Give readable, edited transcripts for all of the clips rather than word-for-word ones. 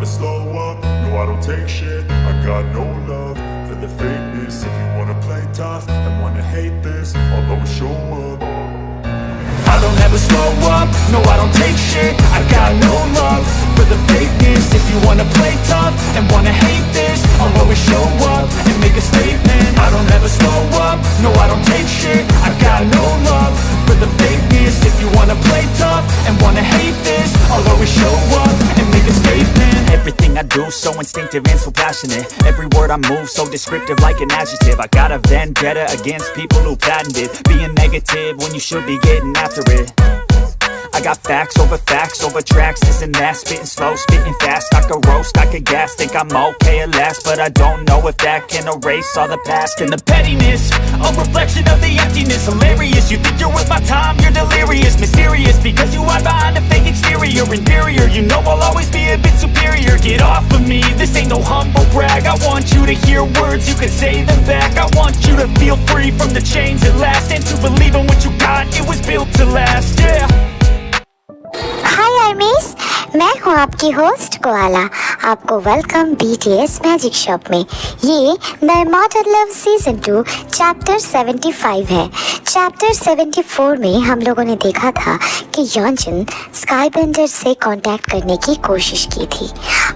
never slow up, no I don't take shit. I got no love for the fakeness. If you wanna play tough and wanna hate this, I'll always show up. I don't ever slow up, no I don't take shit. I got no love for the fakeness. If you wanna play tough and wanna hate this, I'll always show up and make a statement. I don't ever slow up, no I don't take shit. I got no love for the fakeness. If you wanna play tough and wanna hate this, I'll always show up and make a statement. Everything I do so instinctive and so passionate. Every word I move so descriptive like an adjective. I got a vendetta against people who patented being negative when you should be getting after it. I got facts over tracks, this and that. Spitting slow, spitting fast. I could roast, I could gas. Think I'm okay at last, but I don't know if that can erase all the past. And the pettiness, a reflection of the emptiness. Hilarious, you think you're worth my time, you're delirious. Mysterious, because you hide behind a fake exterior. Inferior, you know I'll always be a bit superior. Get off of me, this ain't no humble brag. I want you to hear words, you can say them back. I want you to feel free from the chains at last, and to believe in what you got, it was built to last, yeah. हाय आर्मीज, मैं हूँ आपकी host koala. आपको welcome BTS magic shop में। ये the immortal love season 2 chapter 75 है। Chapter 74 में हम लोगों ने देखा था कि यॉनजन स्काईबेंडर से कांटेक्ट करने की कोशिश की थी।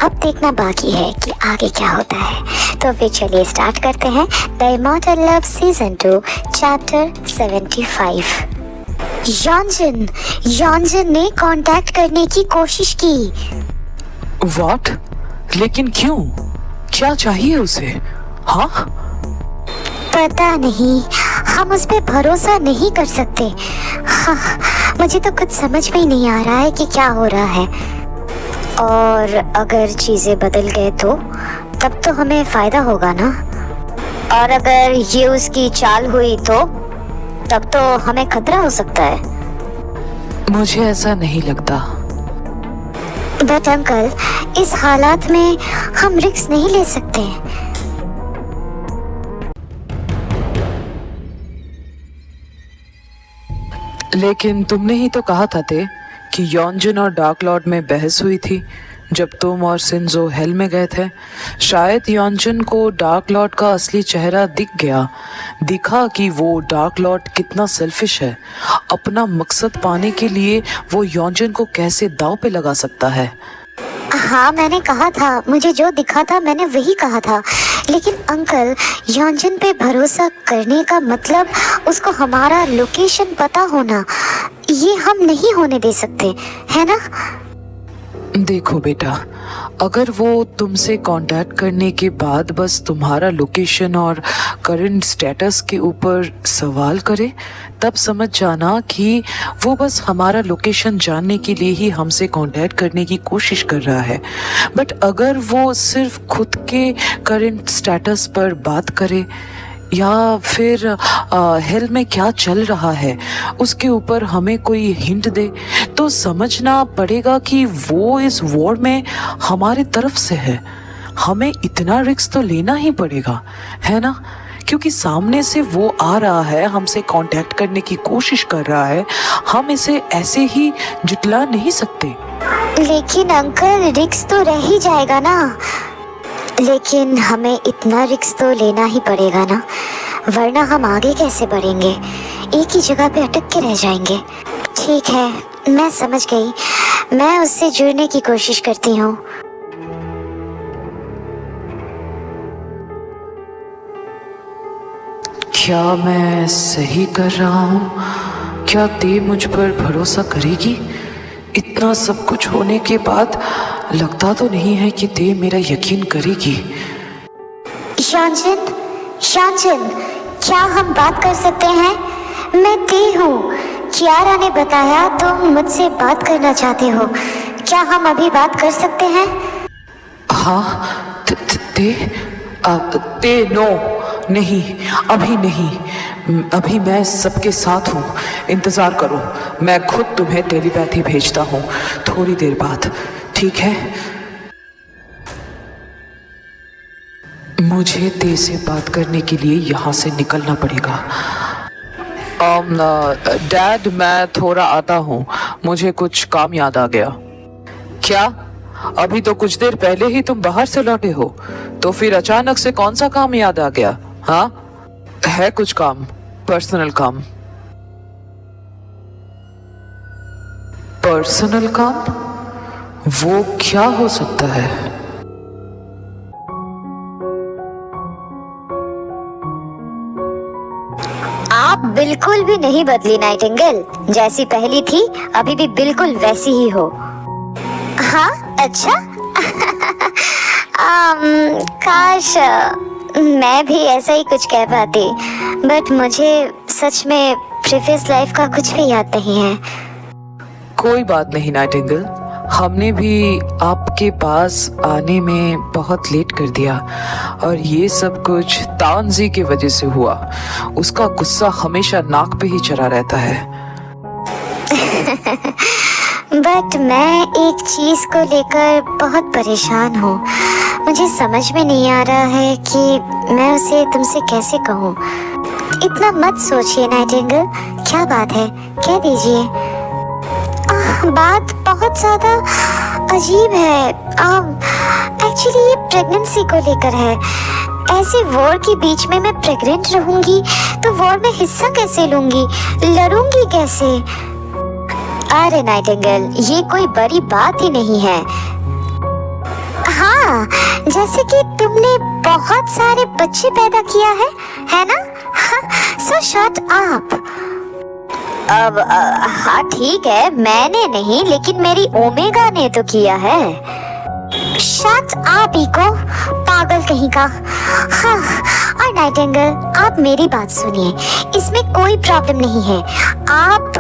अब देखना बाकी है कि आगे क्या होता है। तो फिर चलिए स्टार्ट करते हैं the immortal love season 2 chapter 75। यॉनजन ने कांटेक्ट करने की कोशिश की। व्हाट? लेकिन क्यों? क्या चाहिए उसे? हाँ? पता नहीं, हम उस पे भरोसा नहीं कर सकते। हाँ, मुझे तो कुछ समझ में ही नहीं आ रहा है कि क्या हो रहा है। और अगर चीजें बदल गए तो तब तो हमें फायदा होगा ना। और अगर ये उसकी चाल हुई तो तब तो हमें खतरा हो सकता है। मुझे ऐसा नहीं लगता। बट अंकल, इस हालात में हम रिस्क नहीं ले सकते। लेकिन तुमने ही तो कहा था कि यॉनजन और डार्क लॉर्ड में बहस हुई थी जब तुम और शिंजो हेल में गए थे। शायद यॉनजन को डार्क लॉर्ड का असली चेहरा दिखा कि वो डार्क लॉर्ड कितना सेल्फिश है। अपना मकसद पाने के लिए वो यॉनजन को कैसे दांव पे लगा सकता है। हाँ, मैंने कहा था, मुझे जो दिखा था मैंने वही कहा था। लेकिन अंकल, यॉनजन पे भरोसा करने का मतलब उसको हमारा लोकेशन पता होना, ये हम नहीं होने दे सकते, है ना? देखो बेटा, अगर वो तुमसे कांटेक्ट करने के बाद बस तुम्हारा लोकेशन और करंट स्टेटस के ऊपर सवाल करे, तब समझ जाना कि वो बस हमारा लोकेशन जानने के लिए ही हमसे कांटेक्ट करने की कोशिश कर रहा है। बट अगर वो सिर्फ खुद के करंट स्टेटस पर बात करे या फिर हेल में क्या चल रहा है उसके ऊपर हमें कोई हिंट दे, तो समझना पड़ेगा कि वो इस वॉर में हमारे तरफ से है। हमें इतना रिस्क तो लेना ही पड़ेगा, है ना? क्योंकि सामने से वो आ रहा है, हमसे कांटेक्ट करने की कोशिश कर रहा है। हम इसे ऐसे ही जुटला नहीं सकते। लेकिन अंकल, रिस्क तो रह ही जाएगा ना। लेकिन हमें इतना रिस्क तो लेना ही पड़ेगा ना, वरना हम आगे कैसे बढ़ेंगे? एक ही जगह पे अटक के रह जाएंगे। ठीक है, मैं समझ गई। मैं उससे जुड़ने की कोशिश करती हूँ। क्या मैं सही कर रहा हूँ? क्या ते मुझ पर भरोसा करेगी? इतना सब कुछ होने के बाद लगता तो नहीं है कि ते मेरा यकीन करेगी। यॉनजन, क्या हम बात कर सकते हैं? मैं ते हूँ। कियारा ने बताया तुम मुझसे बात करना चाहते हो। क्या हम अभी बात कर सकते हैं? हाँ, ते नो, नहीं, अभी नहीं। अभी मैं सबके साथ हूँ, इंतज़ार करो। मैं खुद तुम्हें टेलीपैथी भेजता हूँ थोड़ी देर बाद, ठीक है? मुझे ते से बात करने के लिए यहाँ से निकलना पड़ेगा। डैड, मैं थोड़ा आता हूँ, मुझे कुछ काम याद आ गया। क्या? अभी तो कुछ देर पहले ही तुम बाहर से लौटे हो, तो फिर अचानक से कौन सा काम याद आ गया? हाँ, है कुछ काम, पर्सनल काम? पर्सनल काम? वो क्या हो सकता है? आप बिल्कुल भी नहीं बदली नाइटिंगेल, जैसी पहली थी अभी भी बिल्कुल वैसी ही हो। हाँ, अच्छा। काश मैं भी ऐसा ही कुछ कह पाती, बट मुझे सच में प्रीवियस लाइफ का कुछ भी याद नहीं है। कोई बात नहीं नाइटिंगेल, हमने भी आपके पास आने में बहुत लेट कर दिया और ये सब कुछ तानजी की वजह से हुआ। उसका गुस्सा हमेशा नाक पे ही चढ़ा रहता है। बट मैं एक चीज को लेकर बहुत परेशान हूँ। मुझे समझ में नहीं आ रहा है कि मैं उसे तुमसे कैसे कहूँ। इतना मत सोचिए नाइटिंगेल, क्या बात है, कह दीजिए। बात बहुत ज्यादा अजीब है। एक्चुअली ये प्रेगनेंसी को लेकर है। ऐसे वॉर के बीच में मैं प्रेग्नेंट रहूंगी तो वॉर में हिस्सा कैसे लूंगी, लड़ूंगी कैसे? अरे नाइटिंगेल, ये कोई बड़ी बात ही नहीं है। हाँ, जैसे कि तुमने बहुत सारे बच्चे पैदा किया है ना? सो शट अप। अब हाँ ठीक है, मैंने नहीं लेकिन मेरी ओमेगा ने तो किया है। शट अप इको, पागल कहीं का। हाँ, और नाइटिंगेल आप मेरी बात सुनिए, इसमें कोई प्रॉब्लम नहीं है। आप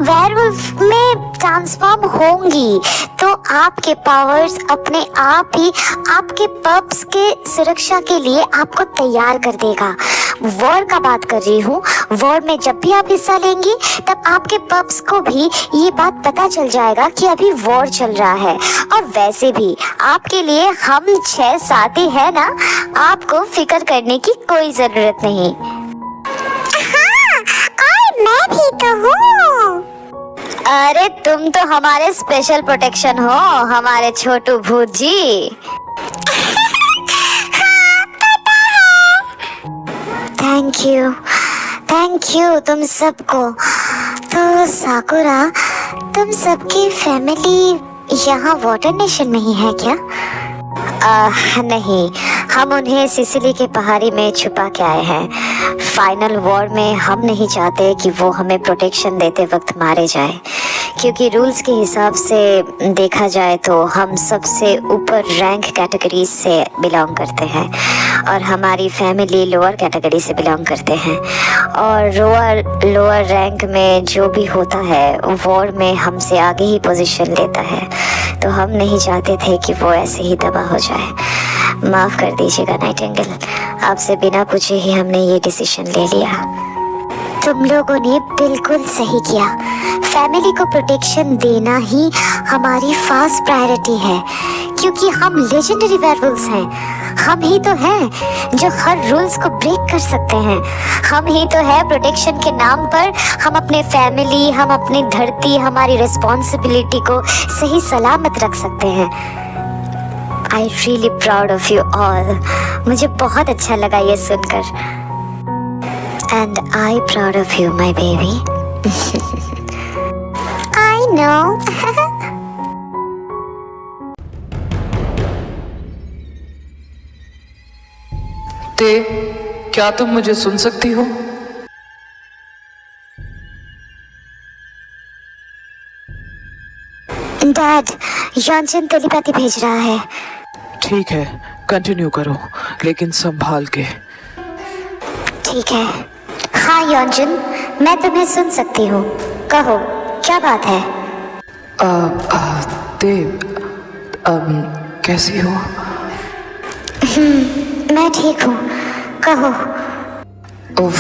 वेयरवुल्फ में ट्रांसफॉर्म होंगी तो आपके पावर्स अपने आप ही आपके पप्स के सुरक्षा के लिए आपको तैयार कर देगा। वॉर का बात कर रही हूँ। वॉर में जब भी आप हिस्सा लेंगी तब आपके पप्स को भी ये बात पता चल जाएगा कि अभी वॉर चल रहा है। और वैसे भी आपके लिए हम 6 साथी है ना, आपको फिक्र करने की कोई जरूरत नहीं। हाँ, और मैं भी तो हूँ। अरे तुम तो हमारे स्पेशल प्रोटेक्शन हो, हमारे छोटू भूत जी। थैंक यू तुम सबको। तो साकुरा, तुम सबकी फैमिली यहाँ वाटर नेशन में ही है क्या? नहीं, हम उन्हें सिसिली के पहाड़ी में छुपा के आए हैं। फाइनल वॉर में हम नहीं चाहते कि वो हमें प्रोटेक्शन देते वक्त मारे जाए, क्योंकि रूल्स के हिसाब से देखा जाए तो हम सबसे ऊपर रैंक कैटेगरी से बिलोंग करते हैं और हमारी फैमिली लोअर कैटेगरी से बिलोंग करते हैं। और लोअर रैंक में जो भी होता है वॉर में हमसे आगे ही पोजीशन लेता है, तो हम नहीं चाहते थे कि वो ऐसे ही तबाह हो जाए। माफ़ कर दीजिएगा नाइटिंगेल, आपसे बिना पूछे ही हमने ये डिसीजन ले लिया। तुम लोगों ने बिल्कुल सही किया। फैमिली को प्रोटेक्शन देना ही हमारी फर्स्ट प्रायोरिटी है, क्योंकि हम लेजेंडरी वेयरवुल्व्स हैं। हम ही तो हैं जो हर रूल्स को ब्रेक कर सकते हैं। हम ही तो है प्रोटेक्शन के नाम पर हम अपने फैमिली, हम अपनी धरती, हमारी रिस्पॉन्सिबिलिटी को सही सलामत रख सकते हैं। I really proud of you all. मुझे बहुत अच्छा लगा ये सुनकर। And I proud of you my baby. I know. क्या तुम मुझे सुन सकती हो? डैड, यॉनजन टेलीपैथी भेज रहा है। ठीक है, कंटिन्यू करो, लेकिन संभाल के। ठीक है। हाँ यॉनजन, मैं तुम्हें सुन सकती हूँ, कहो क्या बात है? कैसी हो? मैं ठीक हूँ, कहो। उफ,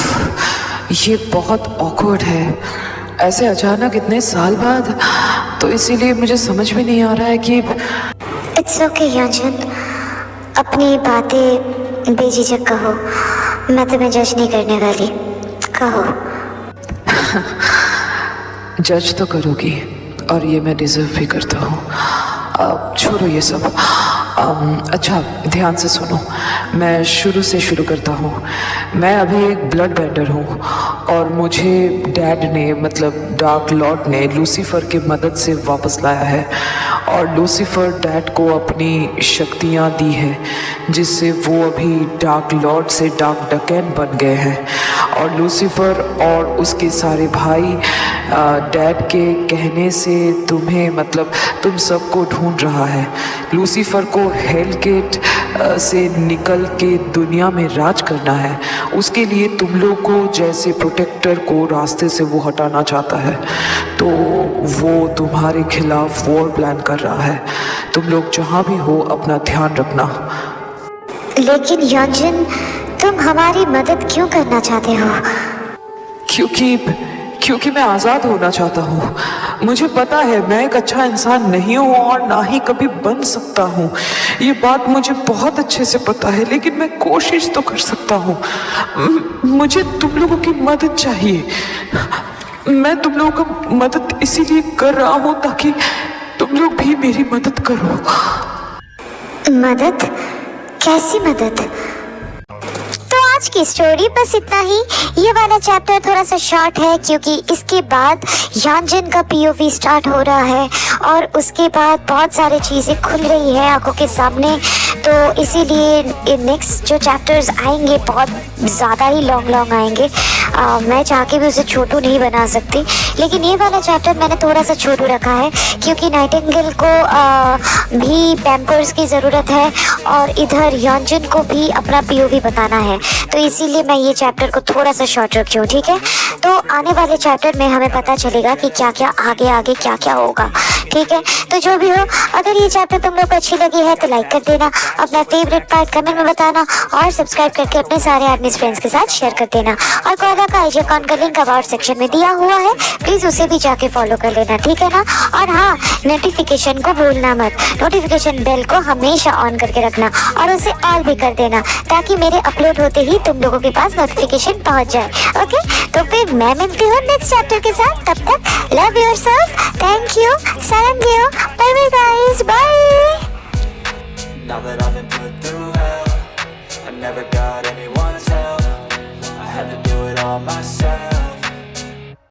ये बहुत ऑकवर्ड है, ऐसे अचानक इतने साल बाद, तो इसीलिए मुझे समझ में नहीं आ रहा है कि। इट्स ओके यॉनजन, अपनी बातें बेझिझक कहो, मैं तुम्हें जज नहीं करने वाली, कहो। जज तो करोगी और ये मैं डिजर्व भी करता हूँ। छोड़ो ये सब। अच्छा ध्यान से सुनो, मैं शुरू से शुरू करता हूँ। मैं अभी एक ब्लड बेंडर हूँ और मुझे डैड ने मतलब डार्क लॉर्ड ने लूसीफर की मदद से वापस लाया है और लूसीफर डैड को अपनी शक्तियाँ दी है जिससे वो अभी डार्क लॉर्ड से डार्क डकैन बन गए हैं और लूसीफर और उसके सारे भाई डैड के कहने से तुम्हें मतलब तुम सबको ढूंढ रहा है। लूसीफर को हेल गेट से निकल के दुनिया में राज करना है। उसके लिए तुम लोग को जैसे प्रोटेक्टर को रास्ते से वो हटाना चाहता है, तो वो तुम्हारे खिलाफ वॉर प्लान कर रहा है। तुम लोग जहाँ भी हो अपना ध्यान रखना। लेकिन योंजन, तुम हमारी मदद क्यों करना चाहते हो? क्योंकि मैं आज़ाद होना चाहता हूँ। मुझे पता है मैं एक अच्छा इंसान नहीं हूँ और ना ही कभी बन सकता हूँ, ये बात मुझे बहुत अच्छे से पता है, लेकिन मैं कोशिश तो कर सकता हूँ। मुझे तुम लोगों की मदद चाहिए। मैं तुम लोगों की मदद इसीलिए कर रहा हूँ ताकि तुम लोग भी मेरी मदद करो। मदद? कैसी मदद? तो आज की स्टोरी बस इतना ही। ये वाला चैप्टर थोड़ा सा शॉर्ट है क्योंकि इसके बाद योंजन का पीओवी स्टार्ट हो रहा है और उसके बाद बहुत सारी चीज़ें खुल रही है आंखों के सामने, तो इसीलिए नेक्स्ट जो चैप्टर्स आएंगे बहुत ज़्यादा ही लॉन्ग आएंगे। मैं चाह के भी उसे छोटू नहीं बना सकती, लेकिन ये वाला चैप्टर मैंने थोड़ा सा छोटू रखा है क्योंकि नाइटिंगेल को भी पैम्पर्स की ज़रूरत है और इधर योंजन को भी अपना पीओवी बताना है, तो इसीलिए मैं ये चैप्टर को थोड़ा सा शॉर्ट रखी हूँ। ठीक है, तो आने वाले चैप्टर में हमें पता चलेगा कि क्या क्या आगे क्या होगा। ठीक है, तो जो भी हो, अगर ये चैप्टर तुम लोग को अच्छी लगी है तो लाइक कर देना, अपना फेवरेट पार्ट कमेंट में बताना और सब्सक्राइब करके अपने सारे आर्मीज फ्रेंड्स के साथ शेयर कर देना। और कोदा का आईजी अकाउंट का लिंक अबाउट सेक्शन में दिया हुआ है, प्लीज उसे भी जाके फॉलो कर लेना। ठीक है ना? और हाँ, नोटिफिकेशन को भूलना मत, नोटिफिकेशन बेल को हमेशा ऑन करके रखना और उसे ऑल भी कर देना ताकि मेरे अपलोड होते ही तुम लोगों के पास नोटिफिकेशन पहुंच जाए। ओके, तो फिर मैं मिलती हूँ नेक्स्ट चैप्टर के साथ। तब तक लव योरसेल्फ, थैंक यू, सारंगियो, बाय बाय गाइस, बाय।